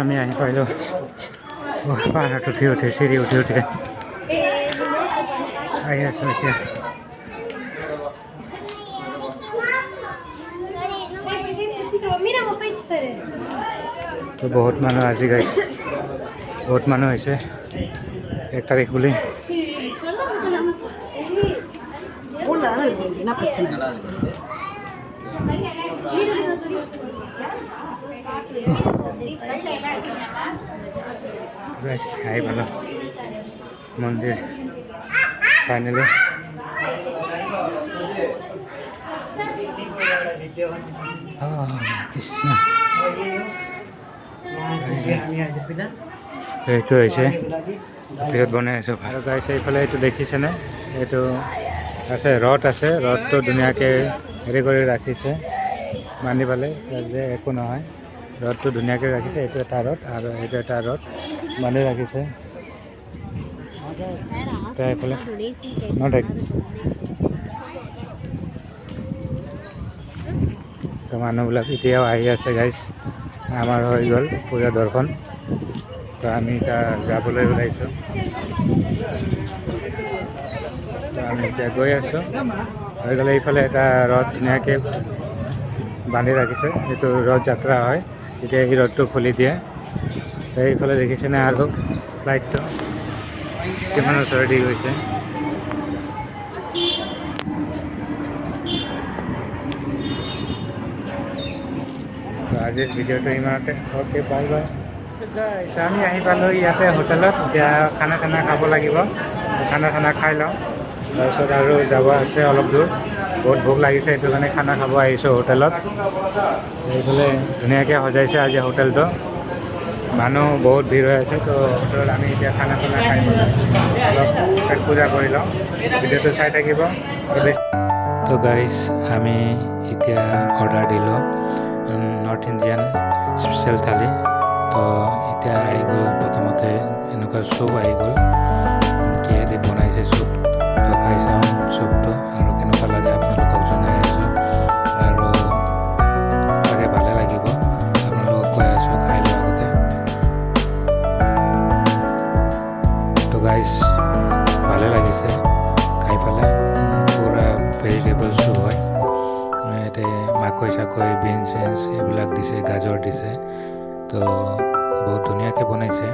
আমি আহি পাইলোঁ পাহাৰত উঠি চিৰি উঠি আহি আছোঁ এতিয়া। তো বহুত মানুহ আজি গাইছে, বহুত মানুহ হৈছে 1 তাৰিখ বুলি। আহি পালোঁ মন্দিৰ ফাইনেলি। কৃষ্ণ এইটো হৈছে ভিতৰত বনাই আছোঁ আৰু গাইছে। এইফালে এইটো দেখিছেনে, এইটো আছে ৰথ আছে, ৰথটো ধুনীয়াকৈ হেৰি কৰি ৰাখিছে বান্ধি পেলাই যে একো নহয়। ৰথটো ধুনীয়াকৈ ৰাখিছে। এইটো এটা ৰথ আৰু এইটো এটা ৰথ বান্ধি ৰাখিছে। এইফালে তো মানুহবিলাক এতিয়াও আহি আছে গাইছ। আমাৰ হৈ গ'ল পূজা দৰ্শন, তো আমি এতিয়া যাবলৈ ওলাইছোঁ। তো আমি এতিয়া গৈ আছোঁ। হৈ গ'লে এইফালে এটা ৰথ ধুনীয়াকৈ বান্ধি ৰাখিছে, এইটো ৰথ যাত্ৰা হয়। এতিয়া এই ৰথটো খুলি দিয়ে। এইফালে দেখিছেনে আৰু ফ্লাইটটো কিমান ওচৰেদি গৈছে। আজিৰ ভিডিঅ'টো ইমানতে। Okay, bye bye. আমি আহি পালোঁ ইয়াতে হোটেলত। এতিয়া খানা খাব লাগিব। খানা খাই লওঁ, তাৰপিছত আৰু যাব আছে অলপ দূৰ। বহুত ভোক লাগিছে, সেইটো কাৰণে খানা খাব আহিছোঁ হোটেলত। এইফালে ধুনীয়াকৈ সজাইছে আজি হোটেলটো। মানুহ বহুত ভিৰ হৈ আছে। তো হোটেলত আমি এতিয়া খানা খাই অলপ পেট পূজা কৰি লওঁ। ভিডিঅ'টো চাই থাকিব। তো গাইজ আমি এতিয়া অৰ্ডাৰ দিলোঁ নৰ্থ ইণ্ডিয়ান স্পেচিয়েল থালি। তো এতিয়া আহি গ'ল, প্ৰথমতে এনেকুৱা চুপ আহি গ'ল। কিহেদি বনাইছে চুপ, তো খাই চাওঁ চুপটো আৰু কেনেকুৱা লাগে আপোনালোকক জনাই আছোঁ। আৰু চাগে ভালে লাগিব, আপোনালোকক কৈ আছোঁ খাই লোৱাৰ আগতে। তো গাইজ ভালে লাগিছে খাই পেলাই। পূৰা ভেজিটেবল চুপ হয়। ইয়াতে মাকৈ চাকৈ বিনছ চিনছ এইবিলাক দিছে, গাজৰ দিছে। তো বহুত ধুনীয়াকৈ বনাইছে।